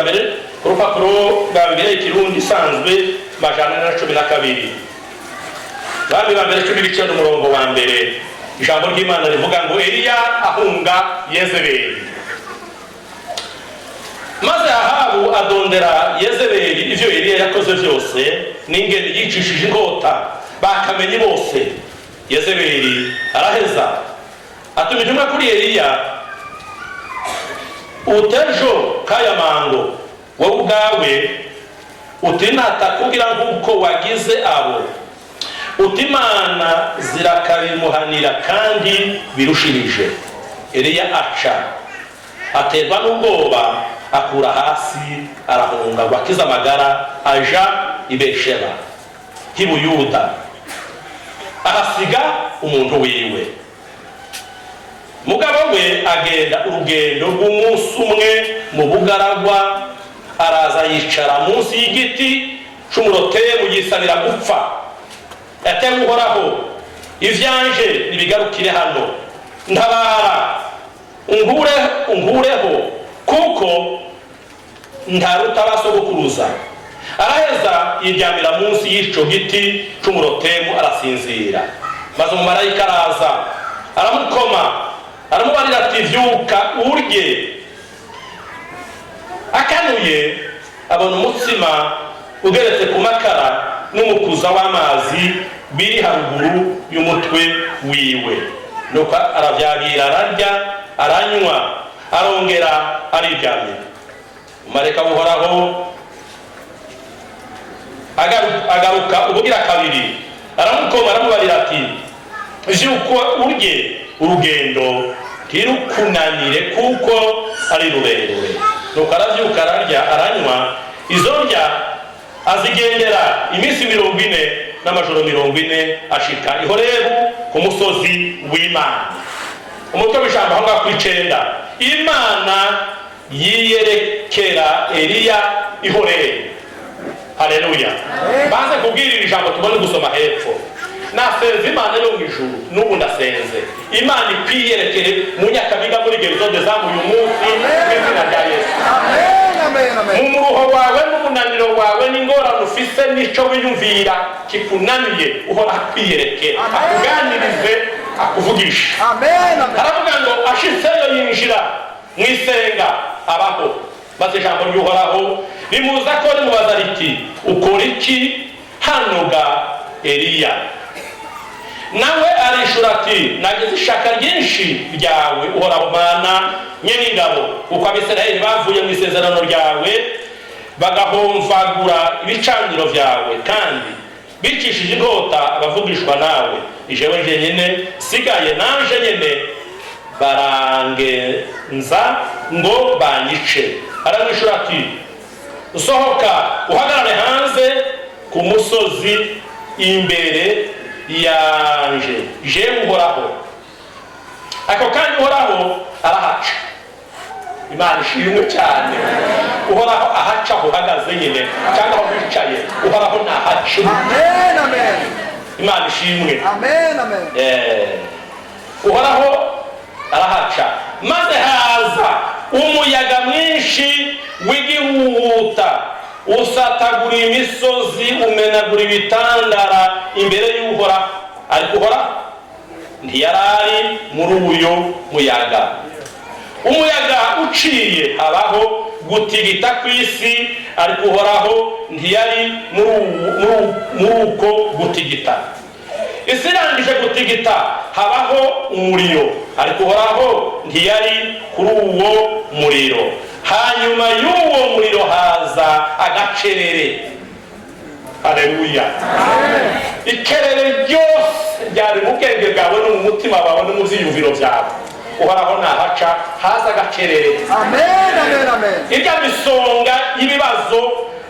mbere urupapuro rwa mbere ikirundi isanzwe majana na 12 Bami ba mbere 19 umurongo wa mbere ijambo ry'Imana rivuga ngo Eliya ahunga Yezebeli. Maze Ahabu adondera Yezebeli ivyo Eliya yakoze byose n'ingene yicishije inkota bakamenye bose. Yezebeli araheza atuma intumwa kuri Eliya, utejo kaya mango wowe ubwawe utinata kugira nk'uko wagize abo, utimana zirakarimuhanira kandi birushirije. Eliya aca aterwa n'ubwoba akura hasi arahunga wakiza amagara aja i Berisheba h'i Buyuda, ahasiga umuntu wiwe. Mugabo we agenda urugendo rw'umunsi umwe mu bugaragwa, araza yicara munsi y'igiti c'umurotemu yisanira gupfa. Yatewe Uhoraho, ivyanje nibigarukire hano, ntabara unkureho kuko ntaruta abasogokuruza. Araheza yiryamira munsi y'ico giti c'umurotemu arasinzira. Maze umumarayika araza aramukoma aramubarira ati vyuka urye. Akanuye abona umutsima ugeretse ku makara n'umukuza w'amazi biri haruguru y'umutwe wiwe. Nuko aravyabira ararya aranywa arongera ariryamira. Umumarayika w'Uhoraho agaruka ubugira kabiri aramukoma aramubarira ati vyuka urye, urugendo ntirukunanire kuko ari rurerure. Nuko aravyuka ararya aranywa, izo ndya azigendera iminsi 40 n'amajoro 40 ashika i Horebu ku musozi w'Imana. Umutwe w'ijambo aho ngaho kw'icenda, Imana yiyerekera Eliya i Horebu. Haleluya. Banze kubwira iri jambo tubone gusoma hepfo. Nasenze Imana yo mw'ijuru n'ubu ndasenze Imana ikwiyerekere mu nyakabiga muri Gerezo de Zamu uyu munsi n'izina rya Yesu. Amen, amen, amen. Mu muruho wawe n'umunaniro wawe n'ingorane ufise n'ico wiyumvira kikunaniye, Uhora akwiyerekera akuganirize akuvugisha. Amen, amen. Aravuga ngo ashitseyo yinjira mwisenga abaho. Maze ijambo ry'Uhoraho rimuza ko rimubaza riti ukora iki hano ga Eliya? Nawe arishura ati nagize ishaka ryinshi ryawe Uhoraho Mana nyen'ingabo, kuko Abisirayeli bavuye mu isezerano ryawe bagahomvagura ibicaniro vyawe kandi bicishije inkota abavugishwa nawe. Ijewe njenyene sigaye nanje nyene barangenza ngo banyice. Aramwishura ati usohoka uhagarare hanze ku musozi imbere yanje jewe Uhoraho. Ako kandi Uhoraho arahaca. Imana ishimwe cyane. Uhoraho ahaca uhagaze nyine cyangwa aho wicaye, Uhoraho nahaca. Amen, amen. Imana ishimwe. Amen, amen. Uhoraho arahaca. Maze haza umuyaga mwinshi w'igihuhuta usatagura imisozi umenagura ibitandara imbere y'Uhoraho. Ariko Uhoraho ntiyarari muri uyo muyaga. Umuyaga uciye habaho gutigita kw'isi, ariko Uhoraho ntiyari muri uko gutigita. Isi irangije gutigita habaho umuriro, ariko Uhoraho ntiyari kuri uwo muriro. Hanyuma y'uwo muriro haza agacerere. Haleluya. Ikerere ryose ryari mu bwenge bwawe no mu mutima wawe no mu vyiyumviro vyawe, Uhoraho nahaca haza agacerere. Amen, amen, amen. Irya misonga y'ibibazo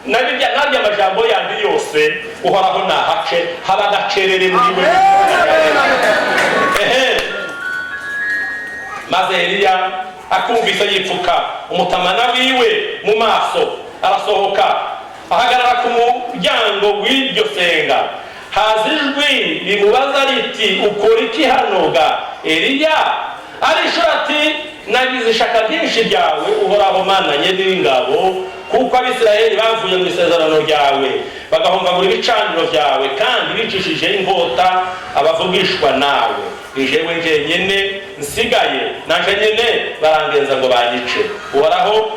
narya amajambo yandi yose, Uhoraho nahace haba agacerere muri we. Maze Eliya akumvise yipfuka umutamana wiwe mu maso, arasohoka ahagarara ku muryango w'iryo senga. Haza ijwi rimubaza riti ukora iki hano ga Eliya? Arishura ati nagize ishaka ryinshi ryawe Uhoraho Mana nyen'ingabo, kuko abisirayeli bavuye mu isezerano ryawe bagahomagura ibicaniro byawe kandi bicishije inkota abavugishwa nawe. Jewe njyenyene nsigaye naje nyene barangenza ngo banyice. Uhoraho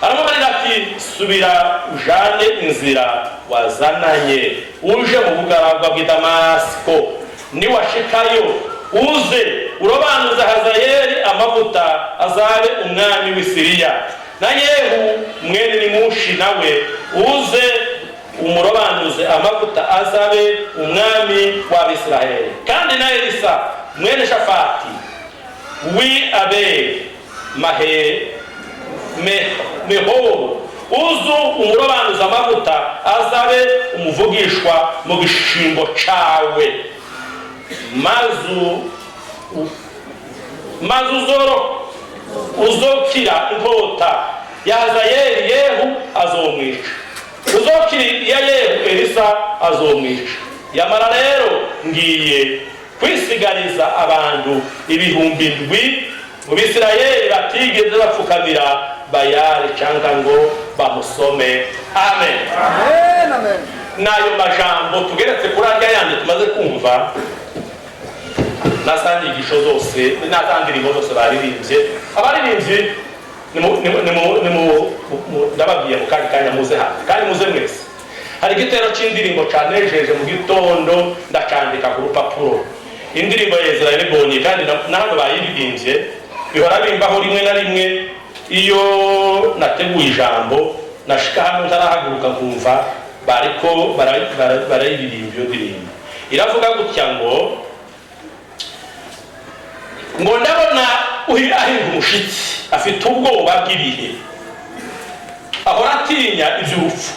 aramubarira ati subira ujane inzira wazananye uje mu bugaragwa bw'i Damasiko, niwashikayo uze urobanuza Hazayeli amavuta azabe umwami w'i Siriya, na Yehu mwene Nimushi nawe uze umurobanuze amavuta azabe umwami w'Abisirayeli. Kandi na Elisa mwene Shafati wi Abeli Mehoru uzu umurobanuza amavuta azabe umuvugishwa mu gishimbo cawe, mazu uzokira inkota ya Hazayeli Yehu azomwica, uzokira ya Yehu Elisa azomwica. Yamara rero ngiye kwisigariza abantu 7,000 mu Bisirayeli batigeze bapfukamira Bayali cyangwa ngo bamusome. Amen. Amen, amen. Nayo majambo tugeretse kuri arya yandi tumaze kumva, nasandi igisho zose n'azandirimbo zose baririmbye. Abaririmbye ndababwiye mu kanya muze hano kandi muze mwese. Hari igitero cy'indirimbo canejeje mu gitondo ndacandika ku rupapuro. Indirimbo ya Israel bonye kandi na hano bayiririmbye bihora bimbaho rimwe na rimwe iyo nateguye ijambo nashika hano ntarahaguruka kumva bariko barayiririmba iyo ndirimbo. Iravuga gutya ngo ndabona ahinga umushitsi afite ubwoba bw'ibihe, ahora atinya iby'urupfu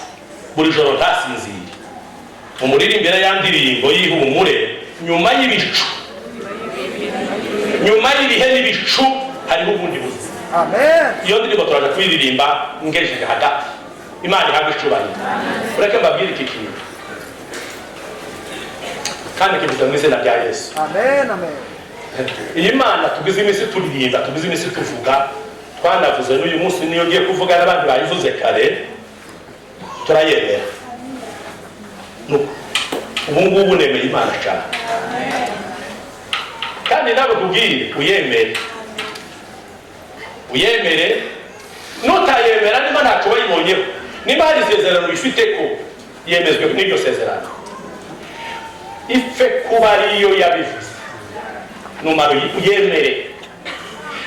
buri joro ntasinzire. Umuririmbire ya ndirimbo y'ihumure nyuma y'ibicu, nyuma y'ibihe n'ibicu hariho ubundi buzima. Amen. Iyo ndirimbo turaje kuyiririmba ngejeje hagati. Imana ihabwe icyubahiro. Ureke mbabwire iki kintu kandi kivuze mu izina rya Yesu. Amen, amen. Iyi Mana tugize iminsi turirimba, tugize iminsi tuvuga, twanavuze n'uyu munsi niyo ngiye kuvuga n'abandi bayivuze kare, turayemera. Ubu ngubu nemeye Imana cyane. Kandi nawe kubwire uyemere, nutayemera niba ntacyo wayibonyeho, niba hari isezerano bifite ko yemezwe n'iryo sezerano, ife kuba ariyo yabivuze numara uyemere.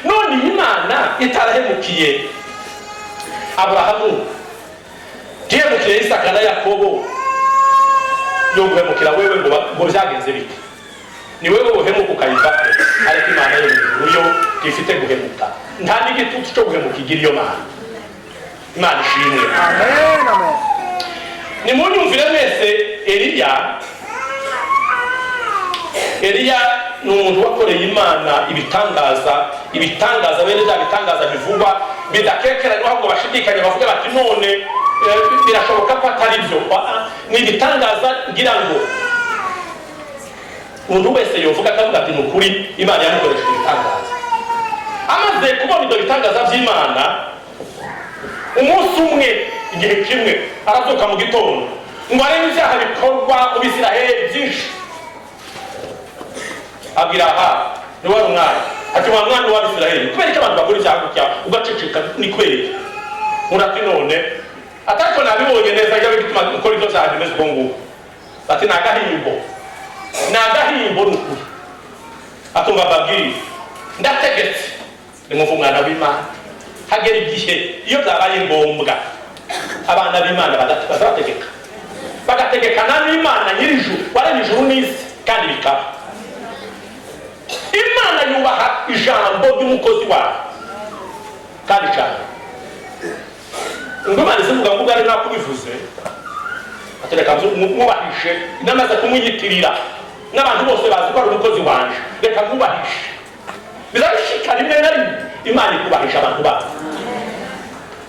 None Imana itarahemukiye Aburahamu, ntihemukiye Isaka na Yakobo, yo guhemukira wewe ngo byagenze bite? Ni wewe uhemuka ukayivako, ariko Imana yo yo ifite guhemuka. Nta n'igitutu cyo guhemuka igira iyo Mana. Imana ishimwe. Amen, amen. Nimunyumvire mwese Eliya ni umuntu wakoreye Imana ibitangaza bene bya bitangaza bivugwa bidakekeranywa ahubwo bashidikanya bavuga bati none birashoboka ko atari byo. Ni ibitangaza ngira ngo umuntu wese yovuga akavuga ati nukuri Imana yamukoresheje ibitangaza. Amaze kubona ibyo bitangaza by'Imana, umunsi umwe igihe kimwe arazuka mu gitondo ngo arebe ibyaha bikorwa mu Bisirayeli byinshi. Abwira ni wari umwanya ati wa mwana w'Abisirayeli, kubera ko abantu bakora icyaha gutya ugaceceka ni kweri? Urati none atako nabibonye neza ibyo bituma ukora ibyo byaha bimeze uko nguko. Ati nagahimbo n'ukuri. Atumva babwire ndategetse nimuva umwana w'Imana. Hagera igihe iyo byabaye ngombwa abana b'Imana bazategeka, bagategekana n'Imana nyir'ijuru waremye ijuru n'isi, kandi bikaba. Imana yubaha ijambo ry'umukozi wawe kandi cyane. Ingoma zivuga ngo ari nako bivuze, atereka mwubahishe, namaze kumwiyitirira n'abantu bose bazi ko ari umukozi wanje, reka mwubahishe. Bizabishika rimwe na rimwe Imana ikubahisha abantu bawe.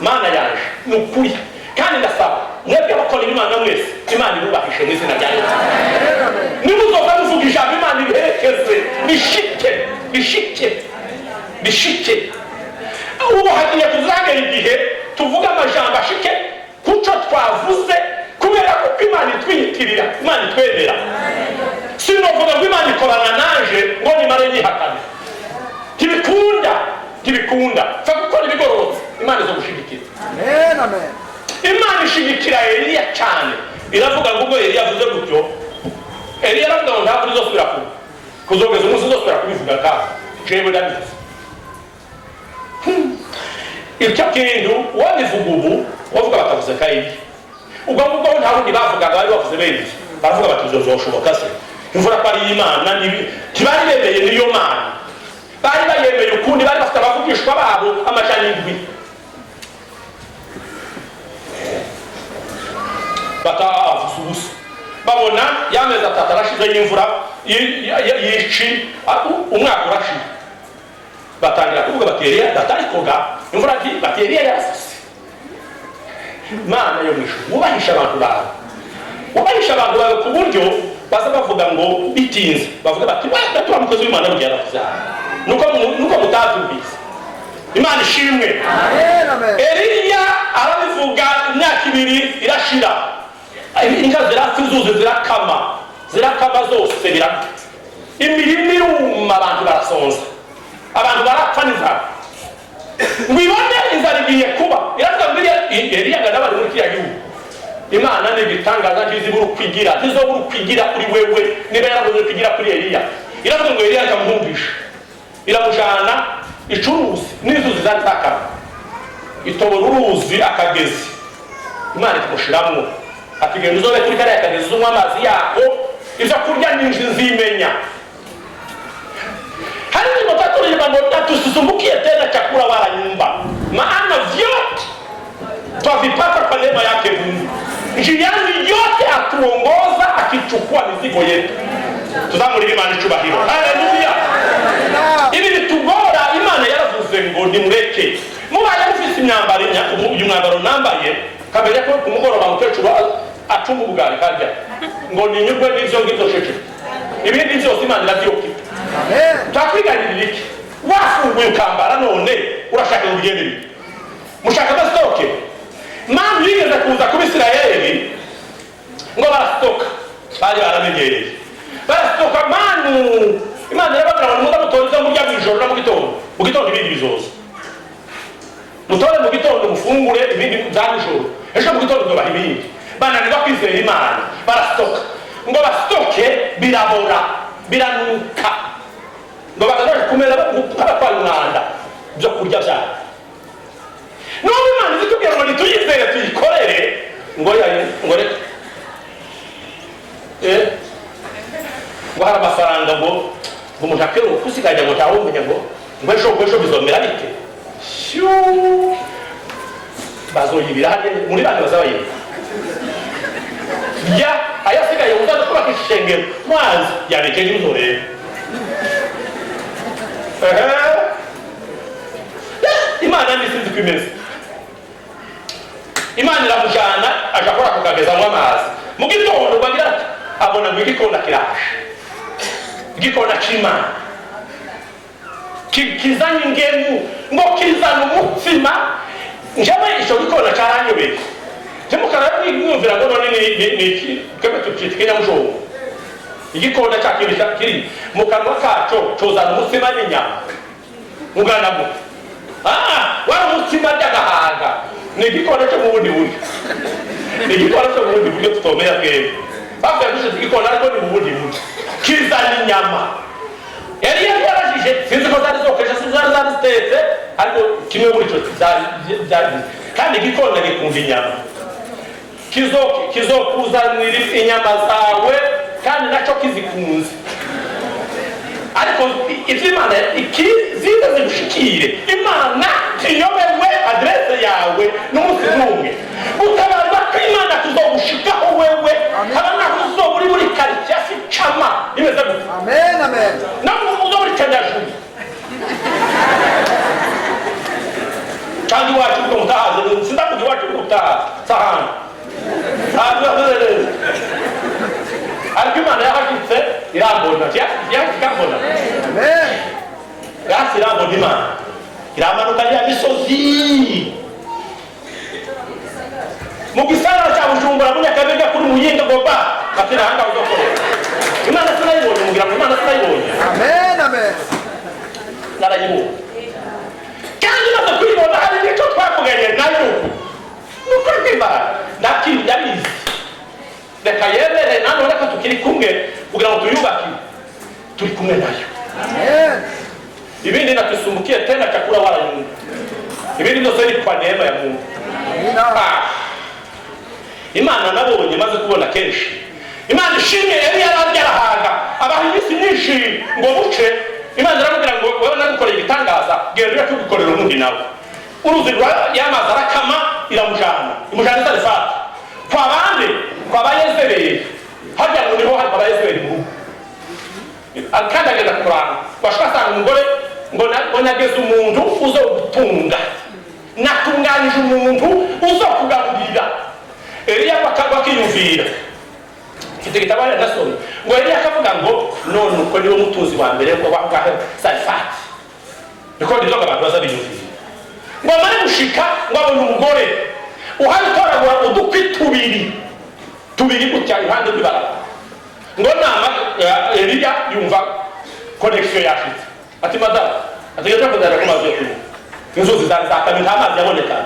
Mana yaje ni ukuri kandi ndasaba mwebwe abakorera Imana mwese Imana ibubahishe mu izina rya Yesu. Nimuzova muvuga ijambo Imana iberekeze bishike. Ubu hagiye kuzagera igihe tuvuge amajambo ashike kuco twavuze kubera ko Imana itwiyitirira, Imana itwemera. Sinovuga ngo Imana ikorana nanje ngo nimare nyihakane. Tibikunda fa gukora ibigororotse Imana izo gushigikira. Amen, amen. Imana ishigikira Eliya cyane. Iravuga ngo Eliya avuze gutyo, Eliya aravuga ngo ntabwo uzosubira kuzogeza umunsi uzosubira kubivuga ka jewe ndabizi. Icyo kintu wabivuga ubu wavuga batavuze Kayini. Ubwo nta wundi bavugaga bari bavuze bene baravuga bati bizoshoboka se imvura ko ari Imana ntibari bemeye niyo Mana, bari bayemeye ukundi, bari bafite abavugishwa babo amajana 7 batavuze ubusa. Babona yameza 3 arashize y'imvura yici umwaka urashira, batangira kuvuga bateriya batari koga imvura bateriya yarasase. Mana yo mwisho wubahisha abantu bawe, wubahisha abantu bawe ku buryo baza bavuga ngo bitinze bavuga bati wenda tuba mukozi w'Imana bugera kuzana nuko mutabyumvise. Imana ishimwe. Amen, amen. Eliya arabivuga imyaka 2 irashira, inka zirapfa, inzuzi zirakama zose birapfa, imirima iruma, abantu barasonza, abantu barapfa n'inzara. Ngibone inzara igiye kuba iravuga ngo Eliya n'abari muri kiriya gihugu Imana n'ibitangaza ntizibura kwigira, ntizobura kwigira kuri wewe niba yaravuze kwigira kuri Eliya. Iravuga ngo Eliya akamwumvisha, iramujana icuruzi n'inzuzi zatakama, itobora uruzi akagezi. Imana ikamushiramwo ati genda uzobe kuri kariya kagezi unywa amazi yako, ivyo kurya ninji nzimenya. Hari nimotatulipa ngo tusisumbukie tena chakula wala nyumba, maana vyote twavipata kwa neema yake Mungu. Njiani yote atuongoza akichukua mizigo yetu. Tuzamuri Imana icubahiro. Haleluya. Ibi bitugora Imana yaravuze ngo nimureke. Mubaye mufise imyambaro nambaye kabere ko kumugoroba mukecuru acunga ubugari karya ngo ninyurwe n'ivyo ngivyo sheke. Ibindi byose Imana iravyoka. Amen. Takwiganirira iki? Wafunguye ukambara none urashaka ubugende biki? Mushaka bastoke. Manu yigeze kuza ku Bisirayeli ngo barastoka, bari baramenyereye barastoka. Manu Imana yababwira ngo muza mutonze murya mw'ijoro na mu gitondo ibindi bizoza, mutore mu gitondo mufungure ibindi za nijoro, ejo mu gitondo ndobaha ibindi. Bananirwa kwizera Imana barastoka, ngo bastoke birabora biranuka, ngo bagaje kumera nk'abatwara umwanda byo kurya byabo. None Imana zitubwira ngo nituyizere tuyikorere ngo reka ngo hari amafaranga ngo umuntu akere ukusigajya ngo cyawumenya ngo ejo bizomera bite, bazoyibira hane muri bane bazabayibira ya ayasigaye uzaza kubaka ishengero mwazi yabekeje uzorere. Imana ndisinzi kwimeza. Imana iramujana aja kora kukagezamwo amazi mu gitondo bagira ati abona ngo igikona kirashe, igikona c'Imana kizanye ingemu ngo kizana umutsima. Njyewe ico gikona caranyobeye temukara mwumvira ngo none ni twebwe tucita kinyamujongo. Igikona kiri mu kanwa kaco cozana umutsima n'inyama mugana mu wari umutsima ry'agahanga. Ni igikona cyo mu bundi buryo, ni igikona cyo mu bundi buryo tutomera twebwe. Bavuye gushyize igikona ariko ni mu bundi buryo kizana inyama. Yari yarajije sinzi ko zari zokesha, sinzi zari zitetse, ariko kimwe muri cyo zari kandi igikona gikunda inyama. Kizokuzanira inyama zawe kandi nacyo kizikunze. Ariko ivy'Imana ikizize zigushikire, Imana tiyobewe adresse yawe n'umunsi n'umwe utabarwa ko Imana tuzogushikaho wewe abana kuzoburi muri quartier cama imeze gute. Amen, amen. Namwe uzoburi cyanyajuru kandi wacu ko mutahaze sindakugira wacu ko mutahaze sahana ariko Imana yahashitse irambona ikambona. Amen. Yasi irambona Imana iramanuka ya misozi mu gisagara cya Bujumbura muri Nyakabega kuri Muyinga goba ati nahanga uzokorera Imana sinayibonye mugira ngo Imana sinayibonye Amen. Amen. narayibonye kandi maze kuyibona hari n'icyo twavuganye nayo nuko kwibara ndakiri yabizi reka yemere nano reka tukiri kumwe kugira ngo tuyubake turi kumwe nayo Amen. ibindi natusumbukiye tena chakula wala nyumba ibindi byose ni kwa neema ya Mungu. Amina. Imana nabonye maze kubona kenshi Imana ishimye yari yarahaga abaha imisi myinshi ngo buce Imana iramubwira ngo wewe nagukoreye igitangaza genda tugukorera urundi nawe uruzi yamaze arakama imujana Zarefati kwa bande kwa bayezebeye hajya ngo niho hari bayezebeye mu kandi agenda kurana bashaka umugore ngo nageze umuntu uzo gutunga natunganije umuntu uzo kugaburira Eliya bakiyumvira kite kitabara nasomye ngo Eliya akavuga ngo none uko niwo mutuzi wa mbere ngo wakahe Zarefati niko ndizoga abantu bazabiyumvira ngo mare gushika ngo abone umugore uhabitoragura udukwi tubiri gutya iruhande rw'ibarabara ngo nama Eliya yumva connection yashitse ati madame ategeka kuzana ku mazi yo kunywa inzuzi zakamye nta mazi yaboneka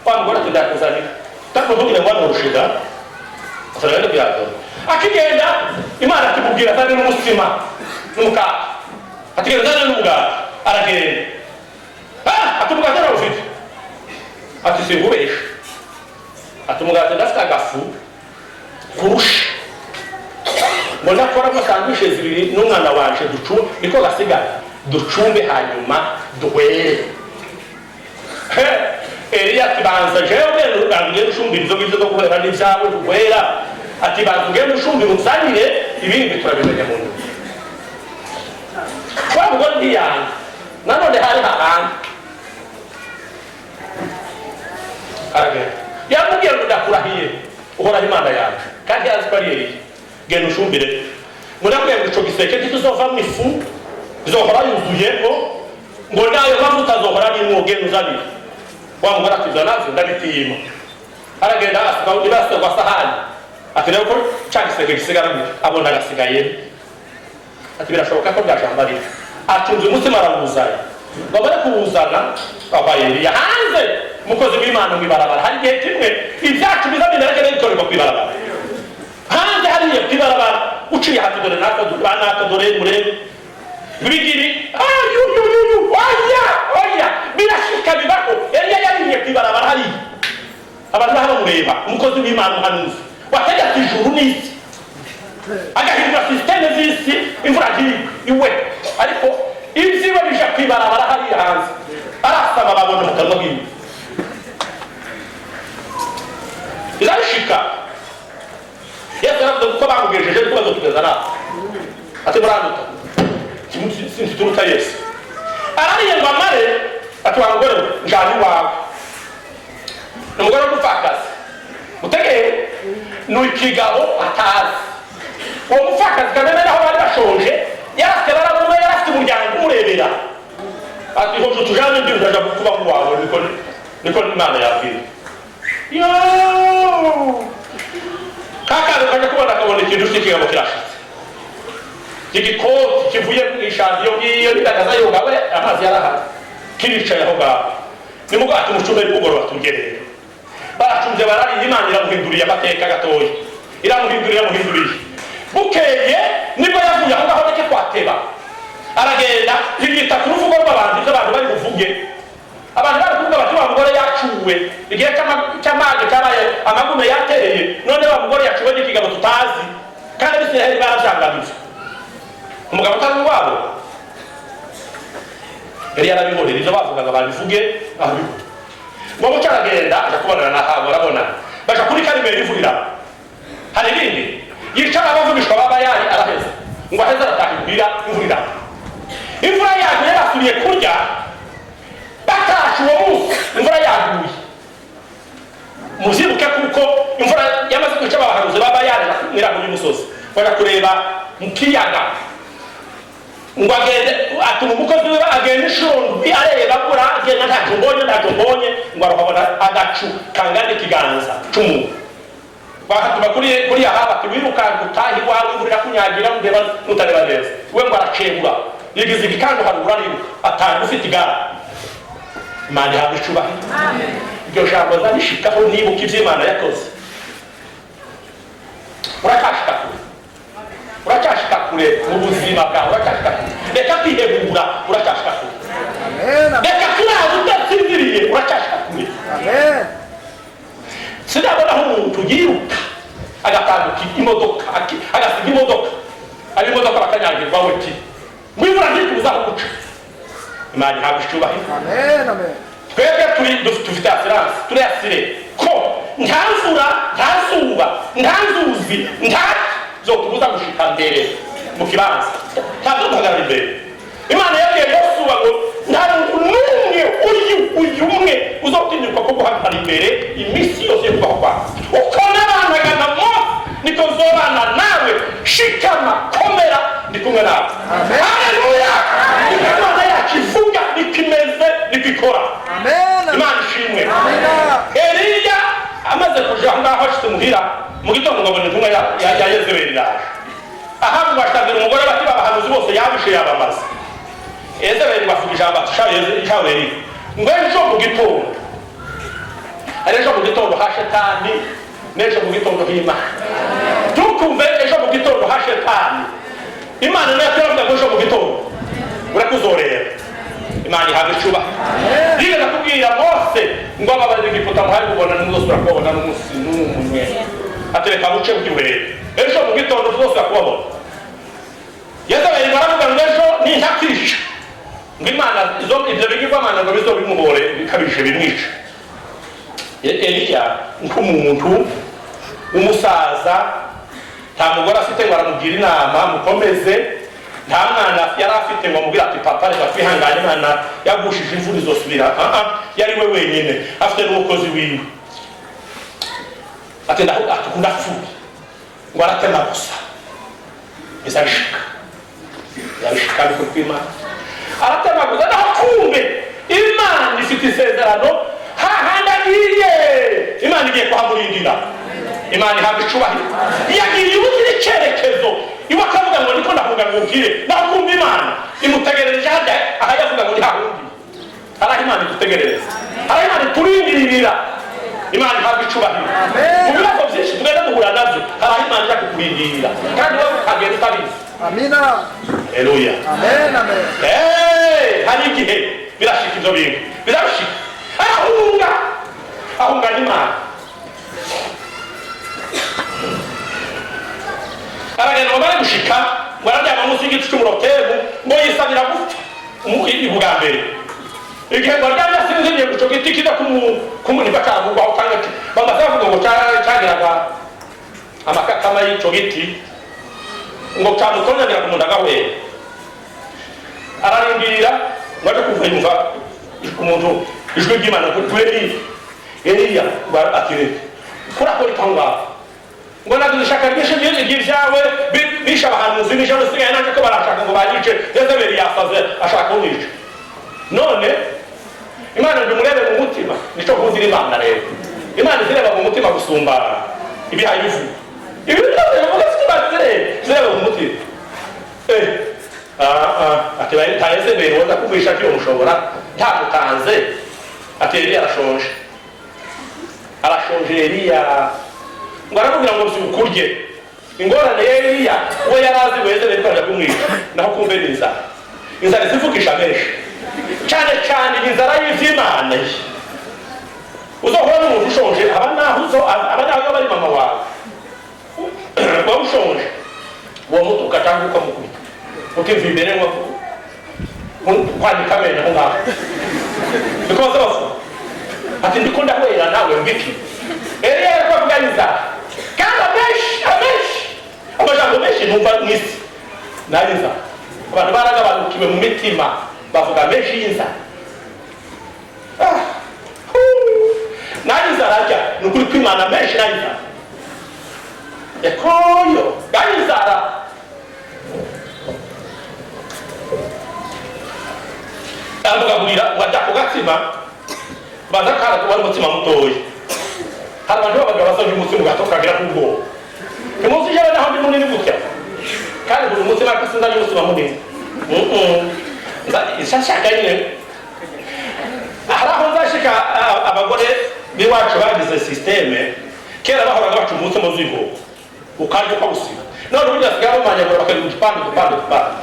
kwa mugore ati ndakuzanira takuvugira ngo amurushiga asaragenda kuyazo akigenda Imana akimubwira zane n'umusima n'umuka atigenda zane n'umugati aragenda ati umugati arawufite ati singubesha ati umugati ndafite agafu kurusha ngo nakora amasandwishe zibiri n'umwana wanje niko gasigara ducumbe hanyuma duhwere Eliya atibanza jewe ngiye gushumbira izo ngibyo zo guhera n'ibyawe duhwera atibanza ngiye gushumbira umuzanire ibindi turabimenya mu nzu kwa mugore ntiyanga nanone hari hahandi aragenda yamubwira ngo ndakurahiye uhoraho Imana yawe kandi yazi ko ari Eliya genda ushumbire murakwiye ngo ico giseke kituzovamwo ifu izohora yuzuyemo ngo nayo mavuta azohora arimwo genda uzabire wa mugore ati navyo ndabitiyima aragenda asika ibase kwa sahani ati rero ko cyagiseke gisigara abona agasigaye ati birashoboka ko byashambarira atunze umutima arawuzana bamara kuwuzana abaye Eliya hanze umukozi w'Imana mwibarabara hari igihe kimwe ibyacu bizabinda reke bitorerwa kwibarabara hanze hariye kwibarabara uciye hati dore naka dore murebe bigiri oya birashika bibako Eliya yariye kwibarabara hari abantu haba mureba umukozi w'Imana umuhanuzi wategeka ijuru n'isi agahindura systeme z'isi imvura iwe ariko ibyiwe bija kwibarabara hari hanze arasaba babona mu kanwa bwiwe irashika Yesu aravuga ko bamugejeje ko bazotugeza na ati muranduta sinzi turuta Yesu arariye ngo amare ati wa mugore njani wawe n'umugore w'umupfakazi utegeye n'ikigabo atazi uwo mupfakazi kameme naho bari bashonje yarafite baramume yarafite umuryango umurebera ati hoje tujane ndi ndaja kuba mu wawe niko Imana yabwira kaka kaje kubona kabona ikintu cy'ikigabo kirashitse igikoti kivuye mu ishandi yo ngiyo bidagaza yoga we amazi yarahari kiricaye aho ngaho nimugo ati umucumbe n'ubugoro batugereye baracumze barari Imana iramuhinduriye amateka gatoya iramuhinduriye bukeye nibwo yavuye aho ngaho nake kwateba aragenda yita ku ruvugo rw'abantu ibyo abantu bari buvuge abantu bari kuvuga bati wa mugore yacuwe igihe cy'amage cyabaye amagume yateye none wa mugore yacuwe n'ikigabo tutazi kandi Abisirayeli baravyangamije umugabo utari wabo yari yarabibonera ibyo bavugaga babivuge abivuge ngo mucaragenda aja kubonana na habo arabona baja kuri Karimeli ivurira hari ibindi yicara abavugishwa b'abayari araheza ngo aheza aratahibwira ivurira imvura yaguye basuriye kurya batashe uwo munsi imvura yaguye muzibuke kuko imvura yamaze kwica abahanuzi b'abayari mwiraguye umusozi baja kureba mu kiyaga ngo agende atuma umukozi we agenda ishundwi areba kura agenda ntacyo mbonye ngo arabona agacu kangana ikiganza c'umuntu bakatuma kuri aha bati wirukanka utaha iwawe imvura kunyagira ndeba nutareba neza we ngo aracebura yigize igikando harugura niruka atanga ufite igara Imana ihabwa icubahiro iryo jambo zabishikaho nibuka ivyo Imana yakoze uracyashika kure mu buzima bwawe uracyashika kure reka kwihebura uracyashika kure reka kuraba udatsinziriye uracyashika kure sinabona umuntu yiruka agatambuka imodoka agasiga imodoka ari imodoka bakanyagirwa weti mwibura ntikubuza kuguca Imana ihabwa icubahiro twebwe dufite assurance turayasire ko nta mvura nta zuba nta nzuzi nta zotubuza gushika mbere mu kibanza ntabwo duhagarara imbere Imana yabwiye Yosuwa ngo nta muntu n'umwe uyu umwe uzotinyuka ko guhagarara imbere iminsi yose yo kubaho kwawe uko nabanaga na Mose niko nzobana nawe shikama komera ndi kumwe nawe haleluya Imana yacu ivuga nikimeze nikikora Imana ishimwe Eliya amaze kuja ngaho ashitse muhira mu gitondo ngabona intumwa ya Yezebeli yaje ahantu bashtabira umugore bati babahanuzi bose yabishe yabamaze Yezebeli bavuga ijambo ati ngo ejo mu gitondo ejo mu gitondo ha shetani n'ejo mu gitondo h'Imana tukumve ejo mu gitondo ha shetani Imana nayo turavuga ngo ejo mu gitondo urakuzorera Imana ihabwa icubahiro yigeze kubwira Mose ngo ababaze Egiputa muhari kubona n'umuzosura kubona n'umusi n'umwe atereka buce bw'iwere ejo mu gitondo twose kubona Yezebeli baravuga ngo ejo nintakisha ngo Imana ivyo bigirwamana ngo bizobimuhore bikabishe bimwica Eliya nk'umuntu umusaza nta mugore afite ngo aramugira inama mukomeze nta mwana yari afite ngo amubwira ati papa reka twihangane Imana yagushije imvura izosubira yari we wenyine afite n'umukozi wiwe ati ndakunda fubi ngo aratema gusa bizabishika yabishika ariko kw'Imana aratema gusa naho kumbe Imana ifite isezerano hahandi agiye Imana igiye kuhamurindira Imana ihabwa icubahiro yagiriye ubuzira icerekezo iwe akavuga ngo niko ndavuga ngo ubwire naho kumva Imana imutegerereje hajya aha yavuga ngo ntihahundi haraho Imana idutegerereza haraho Imana iturindirira Imana ihabwa icubahiro mu bibazo byinshi tugenda duhura navyo haraho Imana ija kukurindirira kandi wowe ukagenda utabizi amina haleluya amen amen hari igihe birashika ivyo bintu birashika ahunga n'Imana aragenda ngo bari gushika ngo araryama munsi y'igiti cy'umurotemu ngo yisabira gupfa ubwa mbere igihe ngo aryamye asinziriye ku ico giti kiza kumuniba cavugwaho kandi bamaze bavuga ngo cagiraga amakakama y'ico giti ngo camutonyanira ku munda gahwera ararindira ngo aje kuva yumva umuntu ijwi ry'Imana kuri Eliya akireka kurakora itangazo ngo nadushaka byinshi by'ivyawe bisha abahanuzi bisha basigaye nanje ko barashaka ngo bayice Yezebeli yasaze ashaka kuyica none Imana ndumurebe mu mutima nico kuzira Imana rero Imana zireba mu mutima gusumba ibihaye bivu ibintu bivuga zireba mu mutima ati bari Yezebeli woza kubisha cyo mushobora ntagutanze ati Eliya arashonje Eliya ngo aramubwira ngo ukurye ingorane ya Eliya we yarazi Yezebeli ko aje kumwica naho kumbe inzara zivugisha menshi cyane cyane inzara y'Imana uzohora n'umuntu ushonje abanaho bari mama wawe ushonje uwo mutuka cyangwa ukamukubita ukiva imbere ngo kwandika amenyo aho ngaho niko bazabavuga ati ndiko ndahwera nawe mbiki Eliya ariko avuga inzara kandi amenshi amajambo menshi numva mw'isi nariza abantu baragabanukiwe mu mitima bavuga menshi y'inzara nariza rajya nukuri kw'Imana menshi nariza ekoyo nariza avuga burira wajya ku gatsima baza kara kuba umutima mutoya hari abantu babaga basabye umutima gato kagira kubwo umunsi yaba naho ndi munini gutya kandi buri munsi nakasinza y'umutima munini ishashaka nyine hari aho nzashika abagore biwacu bagize systeme kera bahoraga baca umunsi muzigo ukaryo kwa gusiba none uburyo asigaye bamanyagura bakagira udupande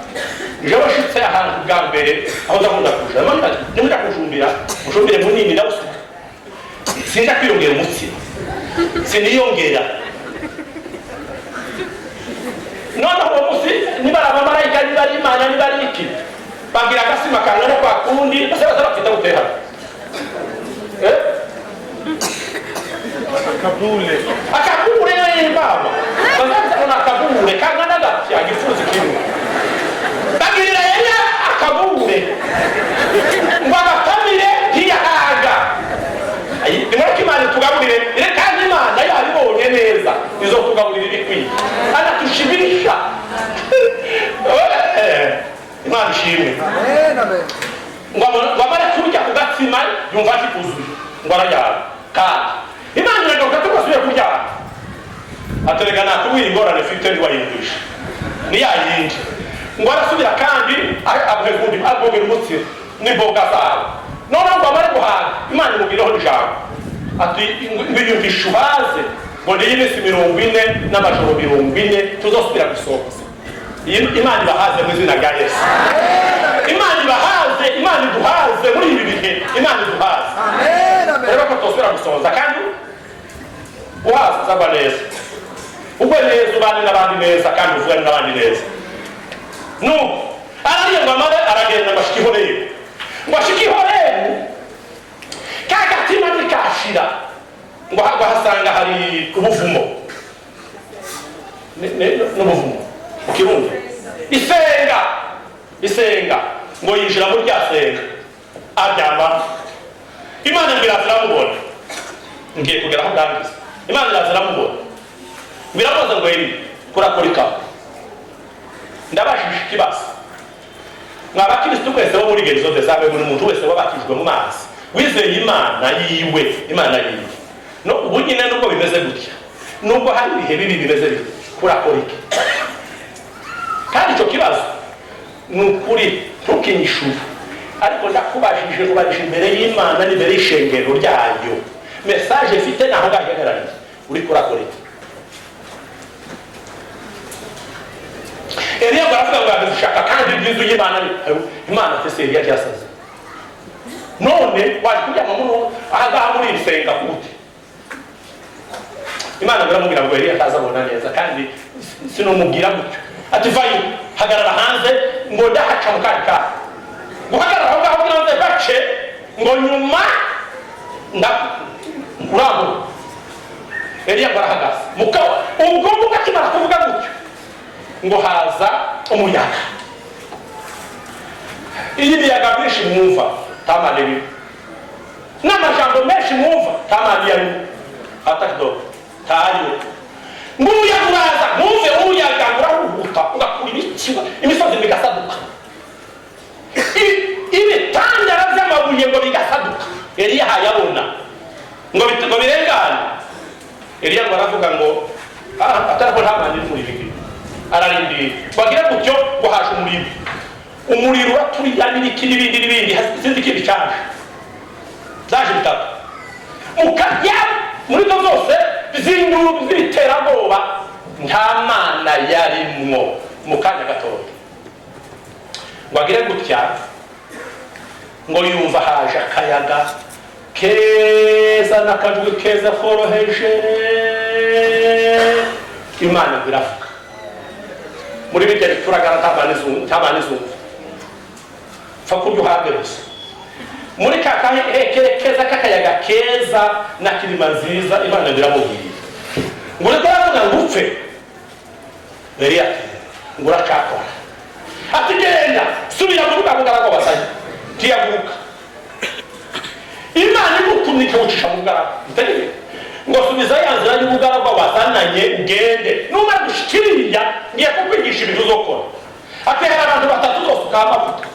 je washitse ahantu bwa mbere aho ndakunda kuja none nimujya kujumbira mujumbire munini ndawusuka sinja kwiyongera umutsima siniyongera none uwo munsi nibara abamarayika nibari imana nibari iki bagira agasima kangana kwa kundi basabaza bafite gutera akabule y'imama bazaza na akabule kangana gati agifuzi kimwe bagirira yari akabule ngo abakamire ntiyahaga nimara ko imana tugaburire ire kandi imana yabibonye neza izo tugaburira ibikwiye anatushibirisha imana ishimwe ngo amare kurya ku gatsima yumva kikuzuye ngo arajyana kandi imana iragaruka tugasubiye kuryana aterega nakubwira ingorane mfite ntiwayumvisha ni yayindi ngo arasubira kandi aguhegundi agogera umutsima n'imboga zawe noneho ngo amare guhaga imana imubwireho n'ijambo ati ngwiyumvisha uhaze ngo niyo iminsi 40 n'amajoro 40 tuzosubira gusohoza imana ibahaze mu izina rya Yesu imana ibahaze imana iduhaze muri ibi bihe imana iduhaze rero ko tuzosubira gusohoza kandi uhaze uzaba neza ubwo neza ubane n'abandi neza kandi uvugane n'abandi neza nuko arariye ngo amare aragenda ngo ashike ihorere ngo ashike ihorere kagatima ntikashira ngo hasanga hari ubuvumo n'ubuvumo mu kirundi isenga ngo yinjira muri rya senga aryama imana irazamubona ngiye kugera aho bwangiza imana irazamubona biramubaza ngo yiri kurakora ikawa ndabashije ikibazo mwabakristo mwese bo muri geri zose zabe muri muntu wese wabatijwe mu mazi wizeye imana yiwe no ubu nyine nubwo bimeze gutya nubwo hari ibihe bibi bimeze bityo kurakora iki kandi icyo kibazo ni ukuri ntukinyishure ariko ndakubajije ubajije imbere y'imana n'imbere y'ishengero ryayo message ifite naho gahagarariye uri kurakora iki Eliya baravuga ngo abishaka kandi ibyizo y'Imana Imana fese Eliya cyasaze none waje kujya mu aha muri ibisenga kuti Imana baramubwira ngo Eliya atazabona neza kandi sinomubwira gutyo ati vayo hagarara hanze ngo ndahaca mu kanka guhagarara aho ngaho nze bace ngo nyuma urabo Eliya barahagaze mukawa ubwo mukimara kuvuga gutyo ngo haza umuyaga iyi miyaga myinshi mwumva tamane n'amajambo menshi mwumva tamane yari atakdo tariyo umuyaga uraza mwumve umuyaga urahuhuta ugakura ibikiwa imisozi bigasaduka ibitandara by'amabuye ngo bigasaduka Eliya hayabona ngo birengane Eliya ngo aravuga ngo atarako ntamane muri biki ararindi bagira gutyo ngo haje umuriro uraturiya n'ibindi sinzi ikindi cyane zaje bitatu mukajya muri zo zose z'induru z'iterabwoba nta mana yarimwo mu kanya gatoya ngo agire gutya ngo yumva haje akayaga keza n'akajwi keza koroheje Imana biravuga muri bijya turagara tabanizu fakuryo hageruse muri kakahe keza kakayaga keza na kirima nziza Imana biramubwira ngo rero aravuga ngo upfe Eliya ngo uracakora ati genda subira mu rugo ngarago basanye tiyaguruka Imana imutumika ucisha mu ngarago utegeye ngo subiza yanzira y'ubugarago wasananye ugende numara gushikiriya ngiye kukwigisha ibintu uzokora ati hari abantu batatu zose ukamavuta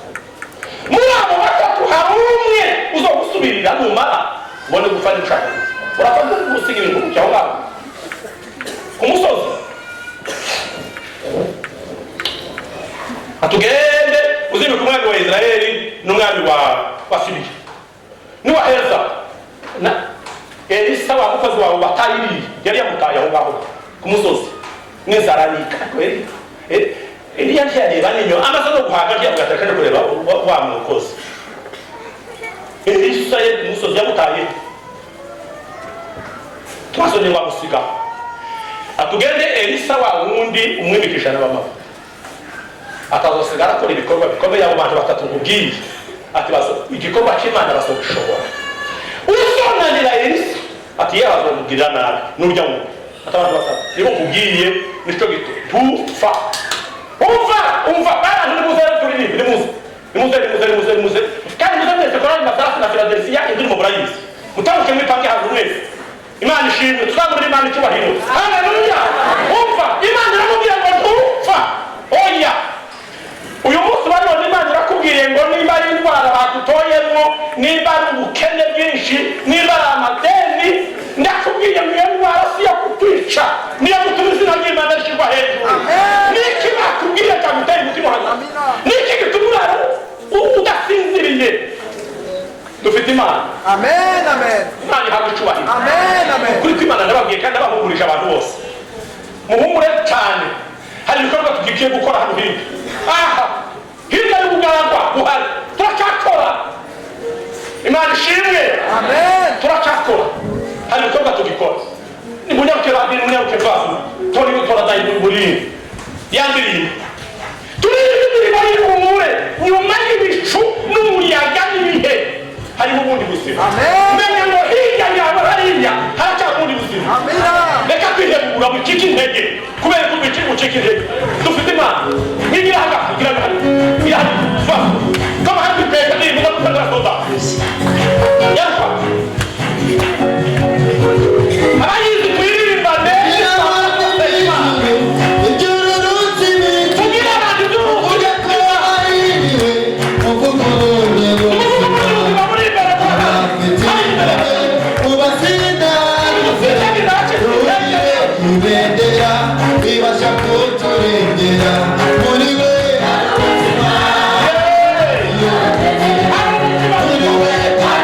muri abo batatu hari umwe uzogusubirira numara ubone gufana ushaka urafata gusiga ibintu cyaho ngaho ku musozi atugende uzimika umwami wa Israeli n'umwami wa Siriya niwaheza na Elisa wa mukozi wawe batayiri yari yamutaye aho ngaho ku musozi n'inzaranika Eliya ntiyareba ninyo amaze no guhaga ntiyamugataje kureba wa mukozi Elisa ye umusozi yamutaye twasone wa musiga atugende Elisa wa wundi umwimikisha n'abamavu atazosigara akora ibikorwa bikomeye abo bantu batatu nkubwiye ati baso igikorwa cy'Imana basobishobora usonanira Elisa ati yazomugirira nabi n'urya mu atabantu batatu nibo nkubwiye nico gito tufa umva abantu nimuze turi nimuze kandi muze kora amasasi na Philadelphia indi mu Burayi mutabuke mwipange hantu mwese Imana ishimwe tuzamura Imana cyubahiro haleluya umva Imana iramubwira ngo tufa oya uyu munsi bari Imana irakubwiye ngo niba ari indwara bagutoyemo niba ari ubukene bwinshi niba ari amadeni ndakubwiye ngo iyo ndwara si yo kutwica niyo gutuma izina ry'Imana rishyirwa hejuru niki bakubwiye cyaguteye umutima hano niki gituma urara udasinziriye dufite Imana amen amen Imana ihabwa icyubahiro amen amen kuri kw'Imana ndababwiye kandi abahumurije abantu bose muhumure cyane hari ibikorwa tugiye gukora hano hirya hirya y'ubugaragwa buhari turacyakora Imana ishimwe amen turacyakora hari ibikorwa tugikora ni munyabuke babiri munyabuke vavu tori tora dai buriri yandirimba turirimba y'umure nyuma y'ibicu n'umuyaga n'ibihe hari ubundi buzima menya ngo hirya yawe hariya haracyabundi buzima reka kwihebura bucika intege kubera ko bucika intege dufite Imana nigira hanga kugira ngo ya va kama hadi pesa ni muda kutaka soda yafa abayizi kuririmba neza Hallelujah.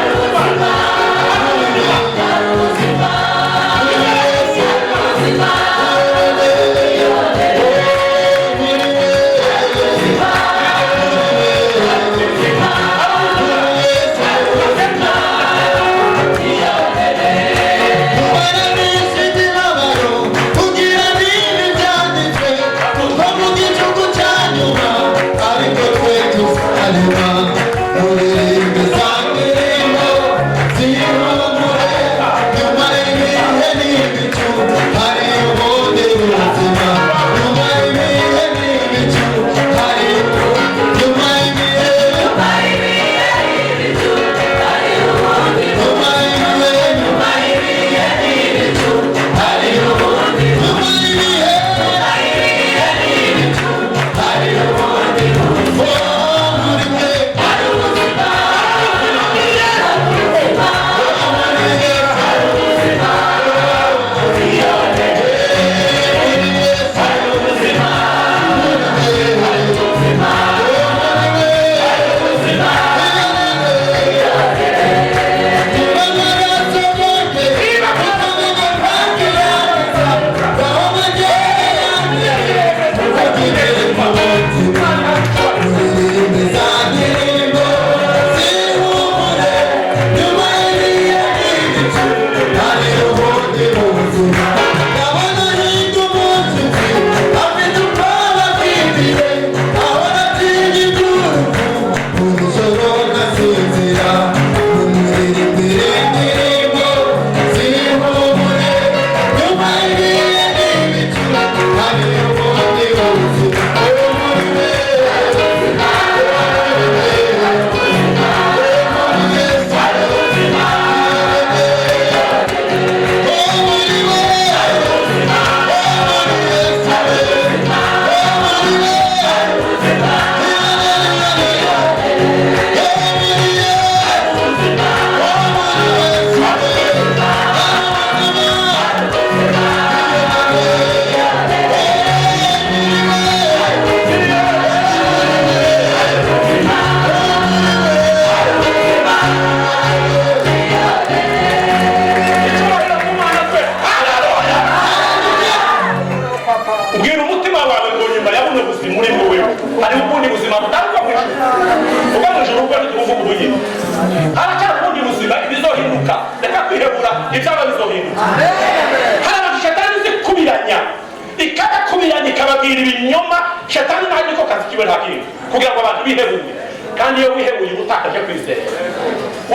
kandi iyo wihebuye ubutakaje kwizera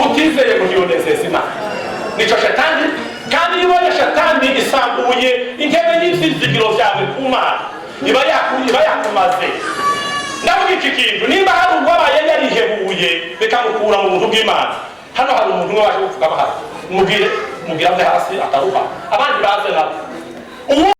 utizeye ngo ntiyonezeze Imana nico shetani kandi iyo ubonye shetani isambuye intebe y'ivyizigiro vyawe ku Mana iba yakumaze ndavuga iki kintu nimba hari uwabaye yarihebuye bikamukura mu buntu bw'Imana hano hari umuntu umwe waje kuvuga bahari mubwira mwe hasi ataruha abandi baze